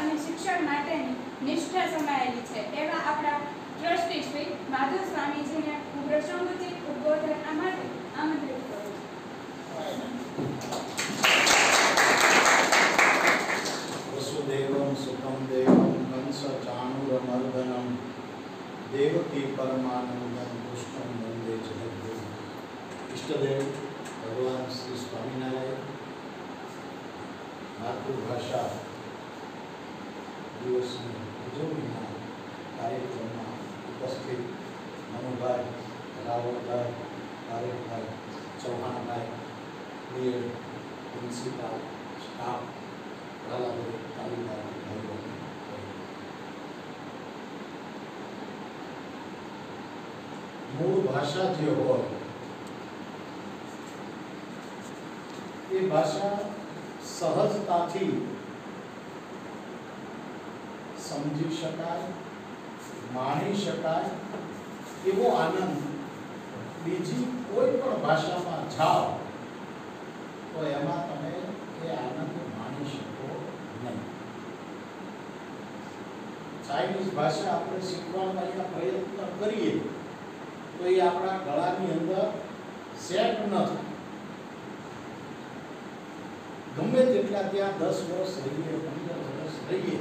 અને શિક્ષણ માટેની નિષ્ઠા સમાયેલી છે એવા આપણા ટ્રસ્ટી શ્રી માધવ સ્વામીજીને હું પ્રસંગોચિત ઉદ્બોધન માટે આમંત્રિત કરું છું. વસુદેવમ સુતમ દેવમ કંસ ચાણૂરમર્દનમ દેવકી પરમાનંદમ કૃષ્ણમ વંદે જગદ્ગુરુ. ઈષ્ટદેવ ભગવાન શ્રી સ્વામિનારાયણ માતૃભાષા દિવસની ઉજવણીના કાર્યક્રમમાં ઉપસ્થિત મનુભાઈ, રાવળભાઈ, પારેખભાઈ, ચૌહાણભાઈ, બીએડ, પ્રિન્સિપાલ, સ્ટાફ, મૂળ ભાષા જે હોય એ ભાષા સહજતાથી સમજી શકાય, માણી શકાય એવો આનંદ બીજી કોઈ પણ ભાષામાં જાઓ તો એમાં તમે એ આનંદ માણી શકો નહીં. ચાઇનીઝ ભાષા આપણે શીખવાનો અહીંયા પ્રયત્ન કરીએ તો એ આપણા ગળાની અંદર સેટ ન થાય. ગમે તેટલા ત્યાં 10 વર્ષ રહીએ, 15 વર્ષ રહીએ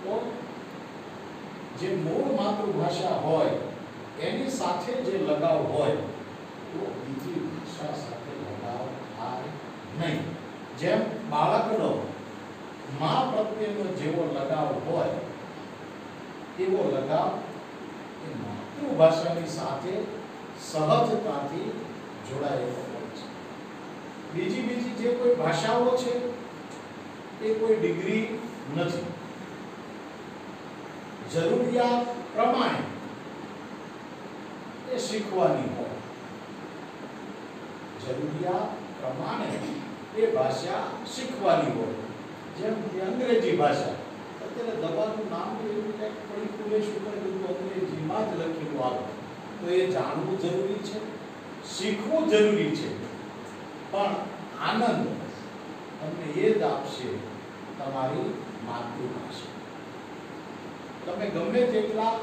તો જે મૂળ માતૃભાષા હોય એની સાથે જે લગાવ હોય તો બીજી ભાષા સાથે લગાવ થાય નહીં. જેમ બાળકનો મા પ્રત્યેનો જેવો લગાવ હોય એવો લગાવ એ માતૃભાષાની સાથે સહજતાથી જોડાયેલો હોય છે. બીજી જે કોઈ ભાષાઓ છે એ કોઈ ડિગ્રી નથી. જરૂરિયાત પ્રમાણે એ શીખવાની હોય. જરૂરિયાત પ્રમાણે એ ભાષા શીખવાની હોય. જેમ કે અંગ્રેજી ભાષા, અત્યારે દવાનું નામ એવું કંઈક પડી ખુલેશ ઉપર બધું અંગ્રેજીમાં જ લખેલું આવે તો એ જાણવું જરૂરી છે, શીખવું જરૂરી છે. પણ આનંદ તમને એ જ આપશે તમારી માતૃભાષા. તમે ગમે તેટલા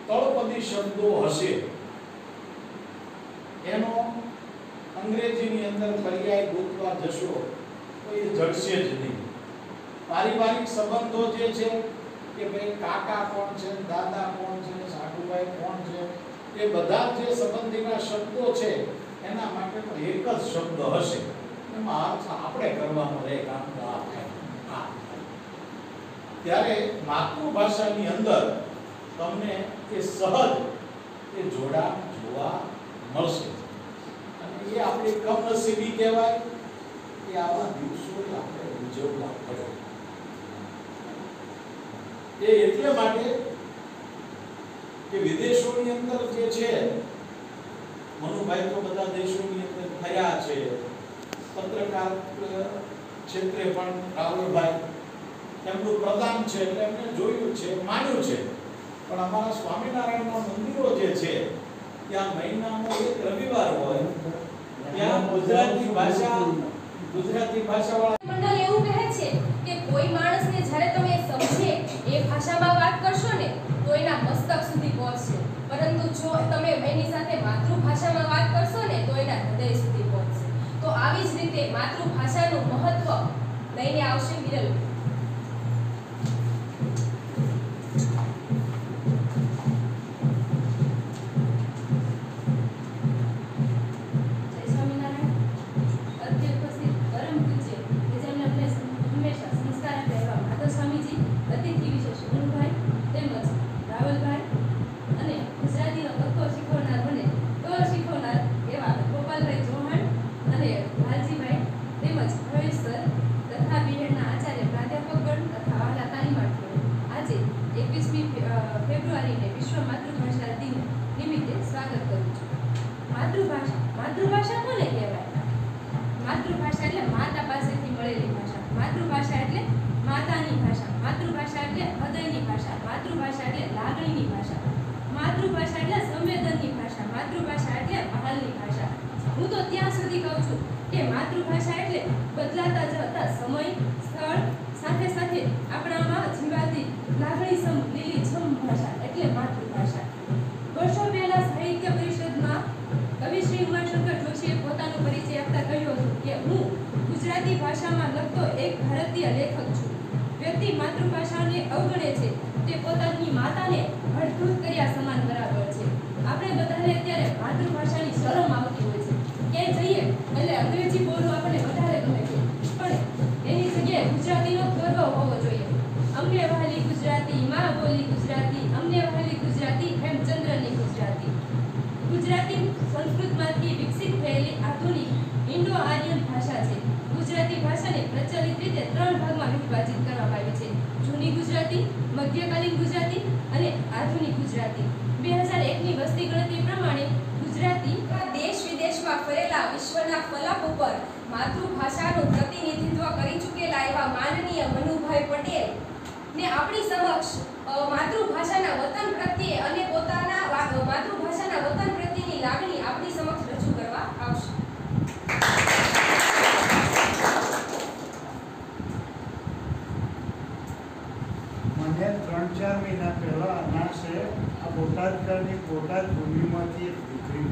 તળપદી શબ્દો હશે એનો અંગ્રેજીની અંદર પર્યાય ગોતવા જશો તો એ જડશે જ નહીં. પારિવારિક સંબંધો જે છે કે ભાઈ કાકા કોણ છે, દાદા કોણ છે, સાસુભાઈ કોણ છે, એ બધા જે સંબંધીના શબ્દો છે એના માટે પણ એક જ શબ્દ હશે. એમાં અર્થ આપણે કરવાનો રહે કામ આ થાય. ત્યારે માતૃભાષાની અંદર તમને એ સહજ એ જોડાણ જોવા મળશે. અને એ આપણી કમનસીબી કહેવાય કે આવા દિવસો આપણે ઉજવવા પડે. એ એટલે માટે કે વિદેશોની અંદર જે છે, મનુભાઈ તો બધા દેશોની અંદર ફર્યા છે, પત્રકાર ક્ષેત્રે પણ રાવળભાઈ એમનું પ્રદાન છે એટલે એમને જોયું છે, માન્યું છે. પણ અમારા સ્વામિનારાયણના મંદિરો જે છે ત્યાં મહિનાનો એક રવિવાર હોય ત્યાં ગુજરાતી ભાષાવાળા મંડળ એવું કહે છે કે કોઈ માણસને જ્યારે તમે સમજે એ ભાષામાં વાત કરશો ને તો એના મસ્તક સુધી પહોંચશે, પરંતુ જો તમે એની સાથે માતૃભાષામાં વાત કરશો ને તો એના હૃદય સુધી પહોંચશે. તો આવી જ રીતે માતૃભાષાનું મહત્વ લઈને આવશે વિરલ. માતૃભાષા કોને કહેવાય? માતૃભાષા એટલે માતા પાસેથી મળેલી ભાષા. માતૃભાષા એટલે માતાની ભાષા. માતૃભાષા એટલે હૃદયની ભાષા. માતૃભાષા એટલે લાગણીની ભાષા. માતૃભાષા એટલે સંવેદનની ભાષા. માતૃભાષા એટલે મહાલની ભાષા. હું તો ત્યાં સુધી કહું છું કે માતૃભાષા એટલે બદલાતા જતા સમય, સ્થળ સાથે સાથે આપણા વાદળીસમ લીલીછમ ભાષા એટલે માતૃભાષા. વર્ષો પહેલા સાહિત્ય પરિષદમાં કવિ શ્રી ઉમાશંકર જોશીએ પોતાનો પરિચય આપતા કહ્યું હતું કે હું ગુજરાતી ભાષામાં લખતો એક ભારતીય લેખક છું. વ્યક્તિ માતૃભાષાને અવગણે છે તે પોતાની માતાને હડધૂત કર્યા સમાન બરાબર છે. આપણે બધાને અત્યારે માતૃભાષાની શરમ આવતી હોય છે. ક્યાંય જઈએ એટલે અંગ્રેજી બોલવું આપણને વધારે ગમે છે, પણ એની જગ્યાએ ગુજરાતીનો ગર્વ હોવો જોઈએ. અમને વહાલી ગુજરાતી, માં બોલી ગુજરાતી, અમને વહાલી ગુજરાતી, હેમચંદ્રની ગુજરાતી. ગુજરાતી સંસ્કૃતમાંથી વિકસિત થયેલી આધુનિક ઇન્ડો આર્યન ભાષા છે. ગુજરાતી ભાષાને પ્રચલિત રીતે 3 ભાગમાં વિભાજિત કરવામાં આવી છે: જૂની ગુજરાતી, મધ્યકાલીન ગુજરાતી અને આધુનિક ગુજરાતી. 2001ની વસ્તી ગણતરી પ્રમાણે ગુજરાતી દેશ વિદેશમાં ફરેલા વિશ્વના ફલક ઉપર માતૃભાષાનું પ્રતિનિધિત્વ કરી ચૂકેલા એવા માનનીય મનુભાઈ પટેલ ને આપણી સમક્ષ માતૃભાષાના વતન પ્રત્યે અને પોતાના માતૃભાષાના વતન પ્રત્યેની લાગણી આપણી સમક્ષ રજૂ કરવા આવશે. મને 3-4 મહિના પહેલા અનાસે આ બોટાદની બોટાદ ભૂમિમાંથી એક દીકરી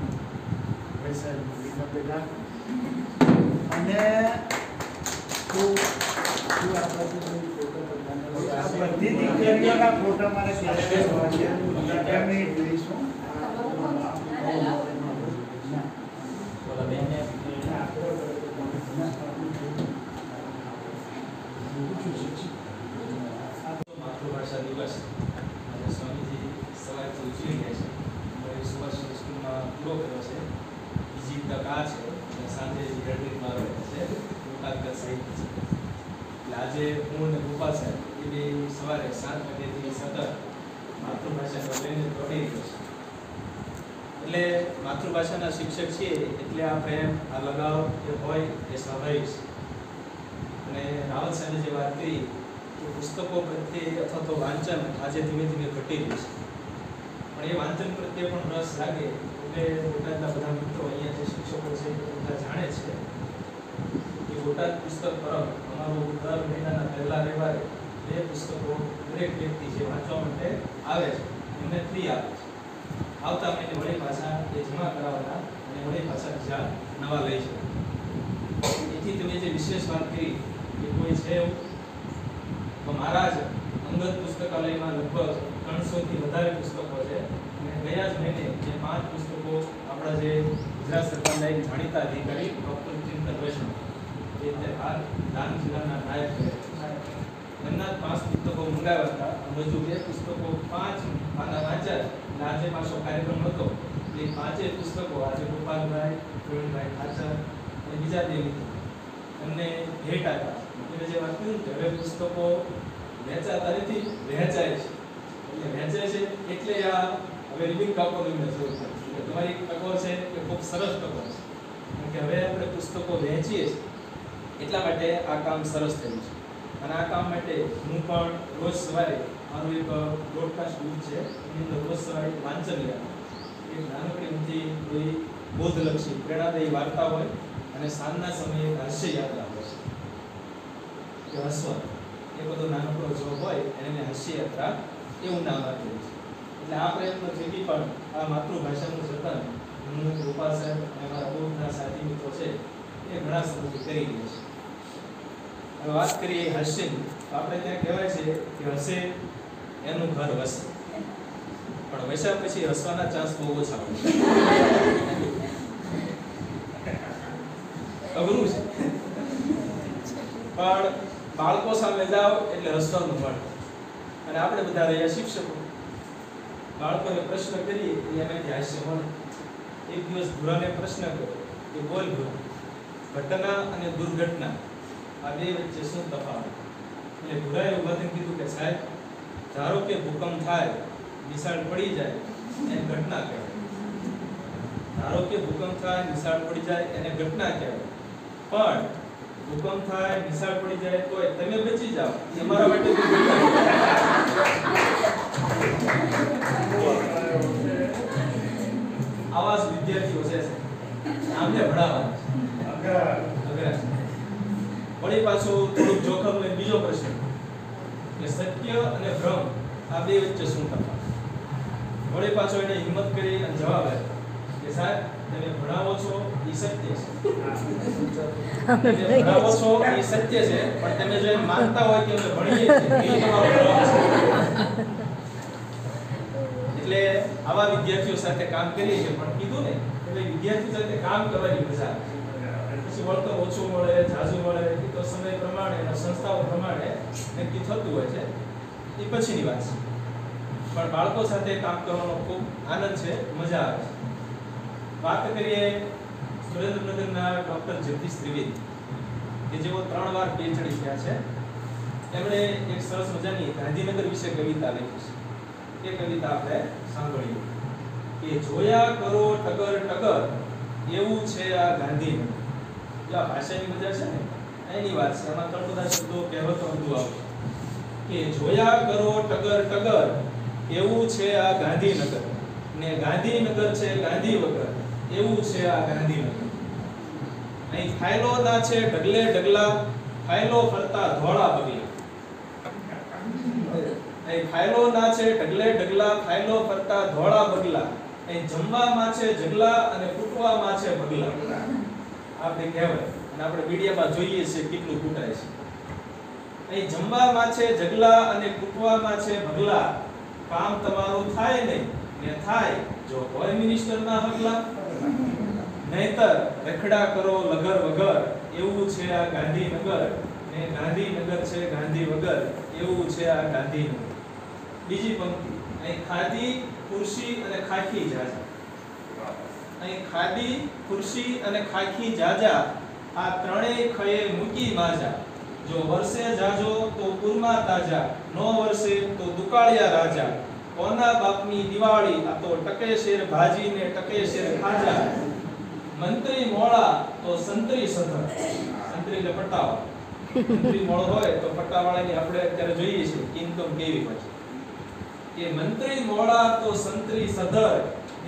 વૈશાલી બેટા અને બધી દીકરીઓના ફોટા મારે ક્યારે લઈશું. માતૃભાષા દિવસ અને સ્વામીજી સવારથી ઉજવી ગયા છે. અમારી સુભાષ સ્કૂલમાં પૂરો કર્યો છે. બીજી તક આ છે અને સાંજે રિટ્રીટમાં રહે છે બોટાદ સાહિત્ય છે. એટલે આજે હું અને ગોપાલ સાહેબ એ બે સવારે 7 વાગ્યાથી સતત માતૃભાષાનો લઈને દોડી રહ્યો છે. એટલે માતૃભાષાના શિક્ષક છીએ એટલે આ પ્રેમ, આ લગાવ જે હોય એ સ્વાભાવિક છે. અને રાવત સાહેબે જે વાત કરી કે પુસ્તકો પ્રત્યે અથવા તો વાંચન આજે ધીમે ધીમે ઘટી રહ્યું છે, પણ એ વાંચન પ્રત્યે પણ રસ લાગે એટલે બોટાદના બધા મિત્રો અહીંયા જે શિક્ષકો છે એ બધા જાણે છે કે બોટાદ પુસ્તક પરબ અમારું દર મહિનાના પહેલા રવિવારે 2 પુસ્તકો દરેક વ્યક્તિ જે વાંચવા માટે આવે છે એમને ફ્રી આપે છે. આવતા મહિને વળી પાછા એ જમા કરાવવાના અને વળી પાછા બીજા નવા લઈ છે. એથી તમે જે વિશેષ વાત કરી કે કોઈ છે એવું તો મારા જ અંગત પુસ્તકાલયમાં લગભગ 300 થી વધારે પુસ્તકો છે. અને ગયા જ મહિને જે 5 પુસ્તકો આપણા જે ગુજરાત સરકારના એક જાણીતા અધિકારી ડૉક્ટર ચિંતન વૈષ્ણવ જે હાલ ડાંગ જિલ્લાના નાયબ છે એમના 5 પુસ્તકો મંગાવ્યા હતા. હજુ 2 પુસ્તકો 5 પાના વાંચ્યા. આજે પાછો કાર્યક્રમ હતો એ 5 પુસ્તકો આજે ગોપાલભાઈ, પ્રવીણભાઈ ખાચર અને બીજા બે મિત્રો એમને ભેટ આપ્યા. એટલે જે વાત કર્યું કે હવે પુસ્તકો વેચાતા નથી, વહેંચાય છે. એટલે વહેંચાય છે એટલે આ હવે રિબિન કાપવાની જરૂર છે. એટલે તમારી તકો છે એ ખૂબ સરસ તકો છે, કારણ કે હવે આપણે પુસ્તકો વહેંચીએ છીએ એટલા માટે આ કામ સરસ થયું છે. અને આ કામ માટે હું પણ રોજ સવારે મારું એક બ્રોડકાસ્ટ ગ્રુપ છે એની અંદર રોજ સવારે વાંચન યાદ એક નાનકડી ઊંધી કોઈ બોધલક્ષી પ્રેરણાદાયી વાર્તા હોય અને સાંજના સમયે હાસ્ય યાત્રા હોય કે હસવા એ બધો નાનકડો જોબ હોય એને મેં હાસ્ય યાત્રા એવું નામ આપ્યું છે. એટલે આ પ્રયત્ન થકી પણ આ માતૃભાષાનું જતન હું, ગોપાલ સાહેબ અને મારા બહુ બધા સાથી મિત્રો છે એ ઘણા સમયથી કરી રહ્યા છે. હવે વાત કરીએ હાસ્યની તો આપણે ત્યાં કહેવાય છે કે હસે એનું ઘર વસે, પણ વસ્યા પછી હસવાના ચાન્સ બહુ ઓછા હોય. અઘરું છે, પણ બાળકો સામે જાઓ એટલે હસવાનું મળે. અને આપણે બધા રહ્યા શિક્ષકો, બાળકોને પ્રશ્ન કરીએ એટલે એમાંથી હાસ્ય મળે. એક દિવસ ભૂરાને પ્રશ્ન કર્યો કે બોલ ભૂરા, ઘટના અને દુર્ઘટના આ બે વચ્ચે શું તફાવત? એટલે ભૂરાએ ઉભા થઈને કીધું કે સાહેબ, ધારો કે ભૂકંપ થાય, નિશાળ પડી જાય એને ઘટના કહેવાય. ધારો કે ભૂકંપ થાય, નિશાળ પડી જાય એને ઘટના કહેવાય. પણ ભૂકંપ થાય, નિશાળ પડી જાય તો તમે બચી જાઓ એ મારા માટે આવા વિદ્યાર્થીઓ છે આમને ભણાવવા વળી પાછું થોડુંક જોખમ બીજો પ્રશ્ન કે સત્ય અને ભ્રમ આ બે વચ્ચે શું તફાવત? વળી પાછો એને હિંમત કરી અને જવાબ આપ્યો કે સાહેબ તમે ભણાવો છો એ સત્ય છે, તમે ભણાવો છો એ સત્ય છે, પણ તમે જો એમ માનતા હોય કે અમે ભણીએ છીએ એ તમારો જવાબ છે. એટલે આવા વિદ્યાર્થીઓ સાથે કામ કરીએ છીએ, પણ કીધું ને એટલે વિદ્યાર્થીઓ સાથે કામ કરવાની મજા આવે. પછી વળતર ઓછું મળે, ઝાઝુ મળે એ તો સમય પ્રમાણે અને સંસ્થાઓ પ્રમાણે નક્કી થતું હોય છે, એ પછીની વાત છે. પણ બાળકો સાથે કામ કરવાનો ખૂબ આનંદ છે, મજા આવે છે. વાત કરીએ સુરેન્દ્રનગરના ડોક્ટર જગદીશ ત્રિવેદી કે જેઓ 3 વાર PhD થયા છે. એમણે એક સરસ મજાની ગાંધીનગર વિશે કવિતા લખી છે. એ કવિતા આપણે સાંભળીએ કે જોયા કરો ટગર ટગર એવું છે આ ગાંધીનગર. જો આ ભાષાની મજા છે ને એની વાત છે. આમાં ઘણા બધા શબ્દો કહેવતો બધું આવશે કે જોયા કરો ટગર ટગર એવું છે આ ગાંધીનગર ને ગાંધીનગર છે ગાંધી વગર એવું છે આ ગાંધીનગર. અહીં ફાઇલો ના છે ઢગલે ઢગલા, ફાઇલો ફરતા ધોળા બગલા. અહીં ફાઇલો ના છે ઢગલે ઢગલા, ફાઇલો ફરતા ધોળા બગલા. અહીં જમવામાં છે જગલા અને કૂટવામાં છે બગલા. આપણે કહેવાય અને આપણે મીડિયામાં જોઈએ છે કેટલું કૂટાય છે. અહીં જમવામાં છે જગલા અને કૂટવામાં છે બગલા. કામ તમારું થાય નહીં ને થાય જો હોય મિનિસ્ટરના હગલા. નહીતર રખડા કરો લગર વગર એવું છે આ ગાંધીનગર ને ગાંધીનગર છે ગાંધી વગર એવું છે આ ગાંધીનગર. બીજી પંક્તિ અહીં ખાદી ખુરશી અને ખાખી જાજા. અહીં ખાદી ખુરશી અને ખાખી જાજા આ ત્રણેય ખયે મૂકી માજા. જો વર્ષે જાજો તો પૂરમાં તાજા, નો વર્ષે તો દુકાળિયા રાજા. કોના બાપની દિવાળી આ તો ટકે શેર ભાજી ને ટકે શેર ખાજા. મંત્રી મોળા તો સંતરી સધર. સંતરી એટલે પટ્ટાઓ. મંત્રી મોળો હોય તો પટ્ટાવાળાની આપણે અત્યારે જોઈએ છે ઇન્કમ કેવી હોય છે. કે મંત્રી મોળા તો સંતરી સધર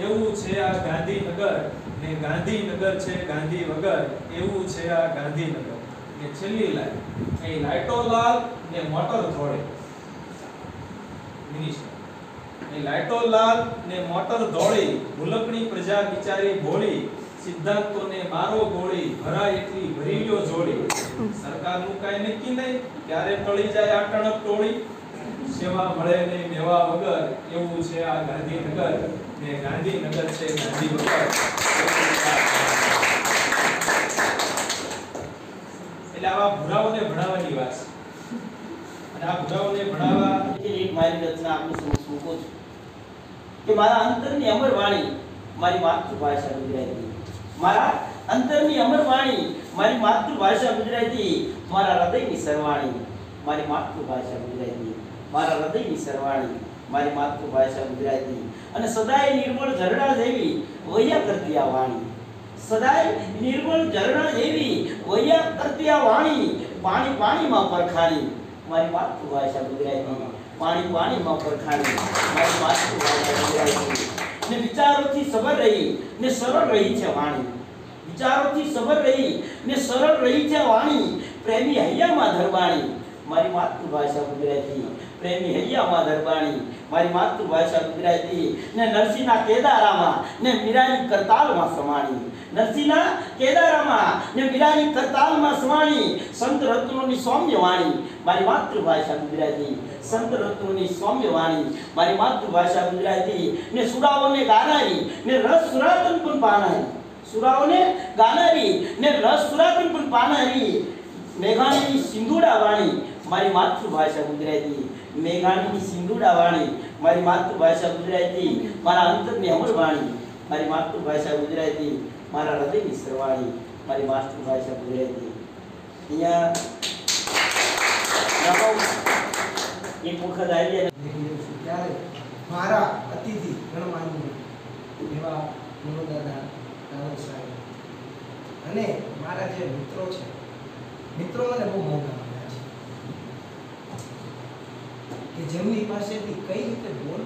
એવું છે આ ગાંધીનગર ને ગાંધીનગર છે ગાંધી વગર એવું છે આ ગાંધીનગર. ને છેલ્લી લાઈન અહીં લાઈટો લાલ ને મોટર ધોળે. મિનિસ્ટર અહીં લાઈટો લાલ ને મોટર ધોળી, ભૂલકણી પ્રજા બિચારી ભોળી. સિદ્ધાંતોને મારો ગોળી, ભરાય એટલી ભરી લ્યો જોડી. સરકારનું કાંઈ નક્કી નહીં ત્યારે ટળી જાય આ ટણક ટોળી. સેવા મળે નહીં મેવા વગર એવું છે આ ગાંધીનગર ને ગાંધીનગર છે ગાંધી વગર. એટલે આવા ભૂરાઓને ભણાવવાની વાત છે. અને આ ભૂરાઓને ભણાવવા એક મારી રચના આપની સમક્ષ મૂકું છું કે મારા અંતરની અમર વાણી મારી માતૃભાષા ગુજરાતી. મારા અંતરની અમર વાણી મારી માતૃભાષા ગુજરાતી. મારા હૃદયની સરવાણી મારી માતૃભાષા ગુજરાતી. મારા હૃદયની સરવાણી મારી માતૃભાષા ગુજરાતી. અને સદાય નિર્મળ ઝરણા જેવી વૈયા કરતી આ વાણી. સદાય નિર્મળ ઝરણા જેવી વૈયા કરતી આ વાણી. પાણી પાણીમાં પરખાણી મારી માતૃભાષા ગુજરાતી. પાણી પાણીમાં પરખાણી મારી માતૃભાષા ગુજરાતી. ને વિચારોથી સબર રહી ને સરળ રહી છે વાણી. વિચારોથી સબર રહી ને સરળ રહી છે વાણી. પ્રેમી હૈયામાં ધરબાણી મારી માતૃભાષા ગુજરાતી. પ્રેમી હૈયામાં ધરબાણી મારી માતૃભાષા ગુજરાતી. ને નરસિંહના કેદારામાં ને મીરાની કરતાલમાં સમાણી. નરસિંહના કેદારામાં ને મીરાની કરતાલમાં સમાણી. સંત રત્નોની સૌમ્ય વાણી મારી માતૃભાષા ગુજરાતી. સંત રત્નોની સૌમ્ય વાણી મારી માતૃભાષા ગુજરાતી. ને સુરાઓને ગાનારી ને રસ સુરાતન પણ પાનારી. સુરાઓને ગાનારી ને રસ સુરાતન પણ પાનારી. મેઘાણીની સિંધુડા વાણી મારી માતૃભાષા ગુજરાતી. મેઘાણીની સિંધુડા વાણી મારી માતૃભાષા ગુજરાતી. મારા અંતરની અમર વાણી મારી માતૃભાષા ગુજરાતી. મારા હૃદયની સરવાણી મારી માતૃભાષા ગુજરાતી. અહીંયા એક વખત આવી ત્યારે મારા અતિથિ ગણમાન્ય એવા મનોદાદા રાવત સાહેબ અને મારા જે મિત્રો છે, મિત્રો મને બહુ મોંઘા મળ્યા છે કે જેમની પાસેથી કઈ રીતે બોલવું,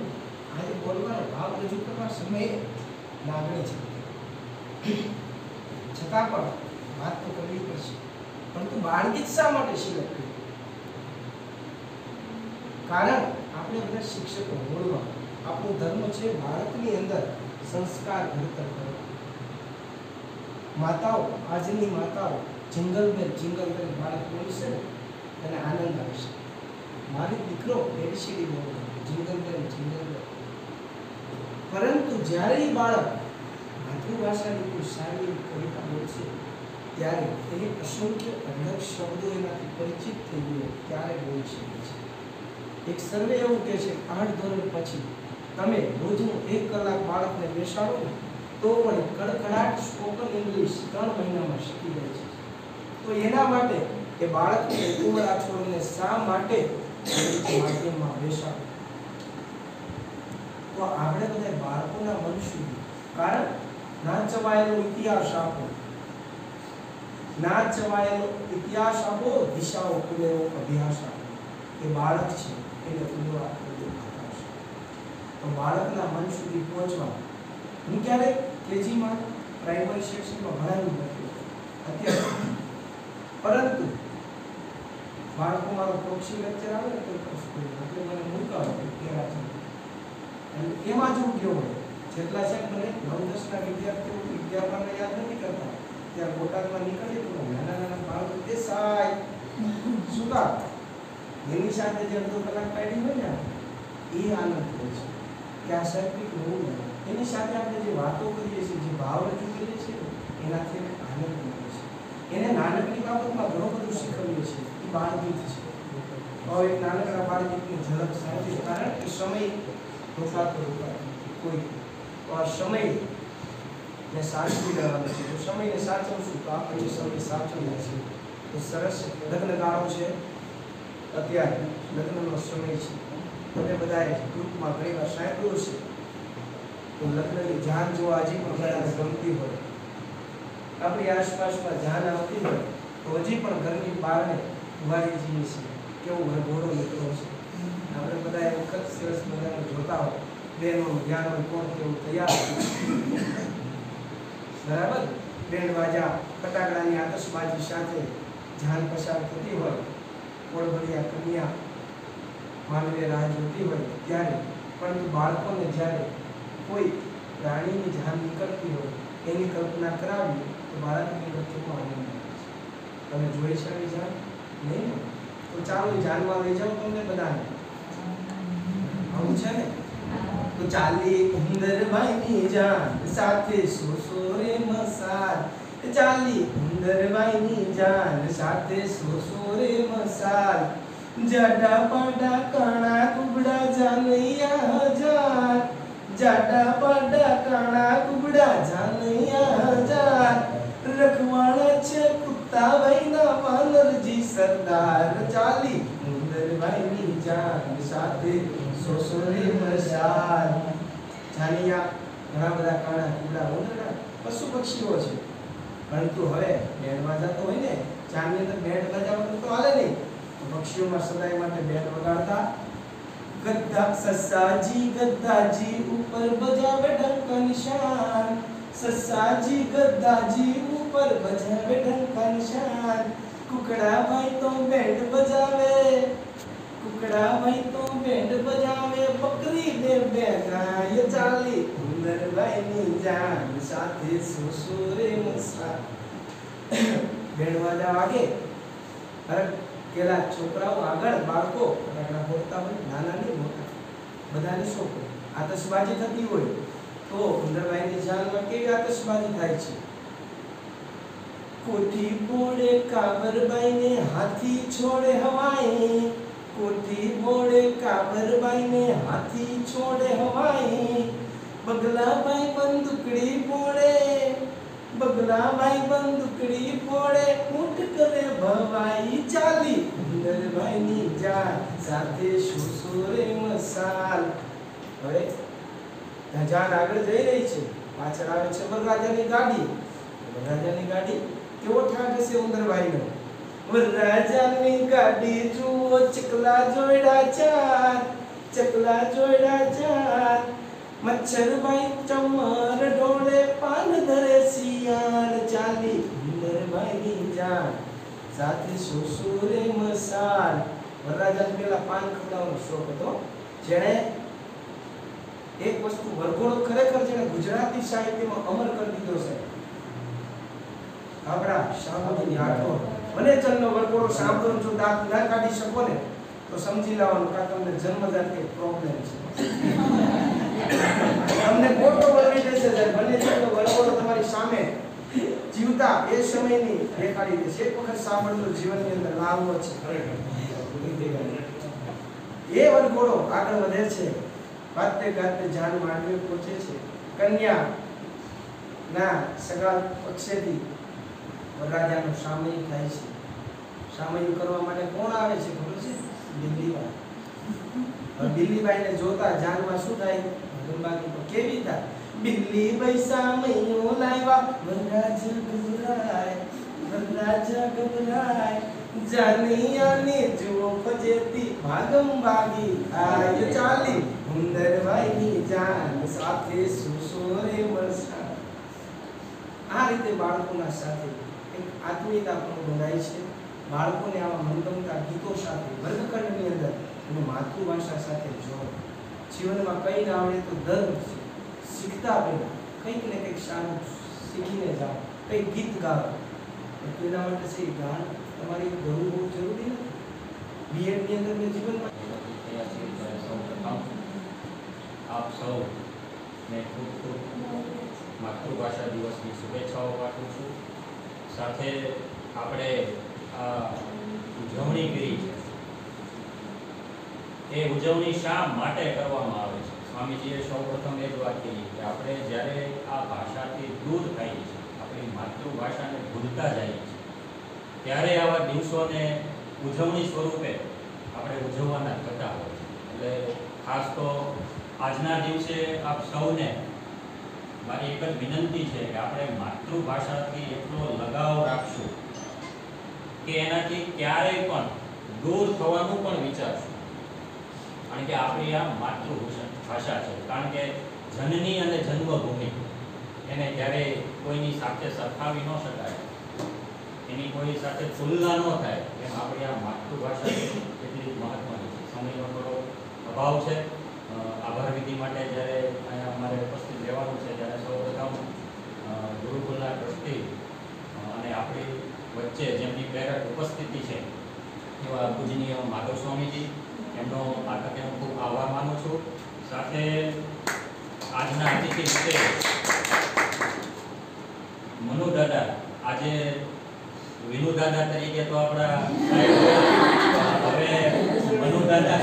આજે બોલવાનો ભાવ રજૂ કરવા સમયે લાગણી છે, છતાં પણ વાત તો કરવી પડશે. પરંતુ બાળગીત શા માટે સિલેક્ટ કર્યું? કારણ આપણે બધા શિક્ષકો મૂળમાં આપણો ધર્મ છે બાળકની અંદર સંસ્કાર ઘડતર કરો. માતાઓ, આજની માતાઓ જિંગલ બેલ બાળક બોલશે ને એને આનંદ આવશે. મારી દીકરો એબીસીડી બોલે જિંગલ બેલ. પરંતુ જ્યારે એ બાળક માતૃભાષાની કોઈ સારી કવિતા બોલશે ત્યારે એને અસંખ્ય અઢળક શબ્દો એનાથી પરિચિત થઈ ગયો ત્યારે બોલી શકે છે. એક સર્વે એવું કહે છે 8 ધોરણ પછી તમે રોજનું 1 કલાક બાળકને બેસાડો ને તો પણ કડકડાટ સ્પોકન ઇંગ્લિશ 3 મહિનામાં શીખી જાય છે. તો એના માટે એ બાળકને ઉંમરા છોડીને શા માટે માધ્યમમાં બેસાડો? તો આપણે બધા બાળકોના મન સુધી, કારણ ના ચવાયેલો ઇતિહાસ આપો, ના ચવાયેલો ઇતિહાસ આપો, દિશાઓ ખુલેલો અભ્યાસ આપો. એ બાળક છે એને ઉંમરા છોડી તો બાળકના મન સુધી પહોંચવા હું ક્યારેક કેજીમાં પ્રાઇમરી સેક્શનમાં ભણાવ્યું નથી અત્યારે, પરંતુ બાળકો મારો પ્રોક્સી લેક્ચર આવે ને તો સ્કૂલમાં એટલે મને મૂકાવે ત્યારે અને એમાં જ ગયો હોય જેટલા છે મને 9-10ના વિદ્યાર્થીઓ વિદ્યાર્થીઓને યાદ નથી કરતા ત્યારે બોટાદમાં નીકળી તો નાના બાળકો તે સાહેબ શું કામ એની સાથે જે અડધો કલાક કાઢી હોય ને એ આનંદ હોય છે કે આ સાહેબ કંઈક નવું લાગે. એની સાથે આપણે જે વાતો કરીએ છીએ, જે ભાવ રજૂ કરીએ છીએ એનાથી એને આનંદ મળે છે. એને નાનકડી બાબતમાં ઘણું બધું શીખવીએ છીએ. એ બાળગીત છે. હવે એક નાનકડા બાળગીતની ઝલક સાંભળીએ, કારણ કે સમય રોકાતો કોઈ તો આ સમયને સાચવી લેવાનો છે. જો સમયને સાચવશું તો આપણે સમય સાચવીએ છીએ. તો સરસ લગ્નગાળો છે, અત્યારે લગ્નનો સમય છે. તમે બધાએ ગ્રુપમાં ઘણી વાર સાંભળ્યું છે તો લગ્નની જાન જો હજી પણ ઘણાને ગમતી હોય, આપણી આસપાસમાં જાન આવતી હોય તો હજી પણ ઘરની બહારને ઉભારી જઈએ છીએ કેવો ઘરઘોડો નીકળો છે. આપણે બધા એ વખત સરસ મજાને જોતા હોય બેનોનું ધ્યાન હોય કોણ કેવું તૈયાર બરાબર, બેન્ડ બાજા ફટાકડાની આતશબાજી સાથે જાન પસાર થતી હોય, ઓળભળિયા કન્યા માનવે રાહ જોતી હોય ત્યારે, પરંતુ બાળકોને જ્યારે કોઈ પ્રાણીની જાન નીકળતી હોય એની કલ્પના કરાવી તો બાળકની અંદર કેટલો આનંદ આવે છે. તમે જોઈ છે એ જાન? નહીં ને? તો ચાલો એ જાનમાં લઈ જાઓ તમને બધાને. આવું છે ને? તો ચાલી ઉંદરભાઈની જાન સાથે સોસો રે મસાલ, ચાલી ઉંદરભાઈની જાન સાથે સોસો રે મસાલ, જાડા પાડા કાણા કુબડા જાનૈયા હજાર, જાડા પાડા કાણા કુબડા જાનૈયા હજાર, રખવાળા છે કુત્તાભાઈના વાનરજી સરદાર, ચાલી ઉંદરભાઈની જાન સાથે સોસો રે મસાલ. જાનૈયા ઘણા બધા કાણા કુબડા ઉંદરડા પશુ પક્ષીઓ છે, પરંતુ હવે બેન્ડ બાજા તો હોય ને, જાનની અંદર બેન્ડ બાજા વગર તો હાલે નહીં. પક્ષીઓમાં સદાય માટે બેન્ડ વગાડતા ગદ્દા ગદ્દાજી ઉપર બજાવે ડંક નિશાન, સસાજી ગદ્દાજી ઉપર બજાવે ડંક નિશાન, કુકડાભાઈ તો બેન્ડ બજાવે, કુકડાભાઈ તો બેન્ડ બજાવે, બકરી ને બેગાય ચાલી ઉંદરભાઈની જાન સાથે સોસો રે મસાલ. બેન્ડ બાજા વાગે અરે પેલા છોકરાઓ આગળ બાળકો ફટાકડા ફોડતા હોય, નાના નહીં મોટા બધાની શોખ હોય. આતશબાજી થતી હોય તો ઉંદરભાઈની જાનમાં કેવી આતશબાજી થાય છે? કોઠી બોડે કાબરબાઈને હાથી છોડે હવાઈ, કોઠી બોડે કાબરબાઈને હાથી છોડે હવાઈ, બગલાભાઈ બંદૂકડી ફોડે, બગલાભાઈ બંદૂકડી ફોડે, ઊંટ કરે ભવાઈ, ચાલી ઉંદરભાઈની જાન સાથે સોસો રે મસાલ. હવે જાન આગળ જઈ રહી છે, પાછળ આવે છે વરરાજાની ગાડી. વરરાજાની ગાડી કેવો ઠાઠ હશે ઉંદરભાઈનો? વરરાજાની ગાડી જુઓ ચકલા જોડા ચાર, ચકલા જોડા ચાર, મચ્છરભાઈ ચમર ઢોળે પાન ધરે શિયાળ, ચાલી ઉંદરભાઈની જાન સાથે સોસો રે મસાલ. વરરાજાને પેલા પાન ખવડાવવાનો શોખ હતો જેણે એક વસ્તુ વરઘોડો ખરેખર જેણે ગુજરાતી સાહિત્યમાં અમર કરી દીધો છે. આપણા શામળાજી રાઠોડ વનેચંદનો વરઘોડો સાંભળો જો દાંત ના કાઢી શકો ને તો સમજી લેવાનું કે તમને જન્મજાત કે પ્રોબ્લેમ છે. તમને ખોટો વળવી દેશે જ્યારે વનેચંદનો વરઘોડો તમારી સામે જીવતા એ સમયની દેખાડી દેશે. એક વખત સાંભળજો, જીવનની અંદર લાવવો છે. એ વરઘોડો આગળ વધે છે, વાતે ગાતે જાન માંડવે પહોંચે છે. કન્યા ના સગા પક્ષેથી વરરાજાનું સામયિક થાય છે. સામયિક કરવા માટે કોણ આવે છે ખબર છે? દિલ્હીબાઈ. દિલ્હીબાઈને જોતા જાનમાં શું થાય? ગંબાકી તો કેવી થાય? દિલ્હીબાઈ સામયો લાવ્યા, વરરાજા ગભરાય, વરરાજા ગભરાય, જાનિયાની જુઓ ફજેતી ભાગમ ભાગી આય ચાલી, હુંદરભાઈની જાન સાથે સુસોરે વરસા. આ રીતે બાળકોના સાથે એક આત્મીયતા પણ બંધાય છે. બાળકોને આવા મનગમતા ગીતો સાથે વર્ગખંડની અંદર અને માતૃભાષા સાથે જોડો. જીવનમાં કંઈ ના આવડે તો દર શીખતા પહેલા કંઈક ને કંઈક સારું શીખીને જાઓ, કંઈક ગીત ગાઓ. તેના માટે છે ગાન તમારી ગળું બહુ જરૂરી નથી. બીએડની અંદર મેં જીવનમાં આપ સૌ ને ખૂબ ખૂબ માતૃભાષા દિવસની શુભેચ્છાઓ પાઠવું છું. સાથે આપણે આ ઉજવણી કરી છે, એ ઉજવણી શા માટે કરવામાં આવે છે? સ્વામીજીએ સૌપ્રથમ એ જ વાત કરી કે આપણે જ્યારે આ ભાષાથી દૂર થઈએ છીએ, આપણી માતૃભાષાને ભૂલતા જઈએ છીએ, ત્યારે આવા દિવસોને ઉજવણી સ્વરૂપે આપણે ઉજવવાના થતા હોય છે. એટલે ખાસ તો આજના દિવસે આપ સૌને મારી એક જ વિનંતી છે કે આપણે માતૃભાષાથી એટલો લગાવ રાખશું કે એનાથી ક્યારેય પણ દૂર થવાનું પણ વિચારશું. કારણ કે આપણી આ માતૃભાષા છે. કારણ કે જનની અને જન્મભૂમિ એને ક્યારેય કોઈની સાથે સરખાવી ન શકાય, એની કોઈ સાથે તુલના ન થાય. એમ આપણી આ માતૃભાષા એટલી મહત્વની છે. સમયનો થોડો અભાવ છે. આભાર વિધિ માટે જ્યારે અહીંયા અમારે ઉપસ્થિત રહેવાનું છે ત્યારે સૌપ્રથમ ગુરુકુલના ટ્રસ્ટી અને આપણી વચ્ચે જેમની પ્રેરક ઉપસ્થિતિ છે એવા પૂજનીય માધવ સ્વામીજી, એમનો આ તકે હું ખૂબ આભાર માનું છું. સાથે આજના અતિથિ છે મનુ દાદા. આજે વિનુ દાદા તરીકે તો આપણા હવે મનુ દાદા,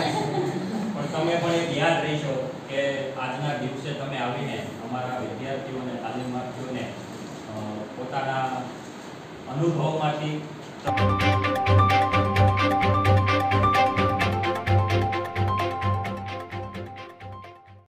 પણ તમે પણ એક યાદ રહીશો કે આજના દિવસે તમે આવીને અમારા વિદ્યાર્થીઓને, તાલીમાર્થીઓને પોતાના અનુભવમાંથી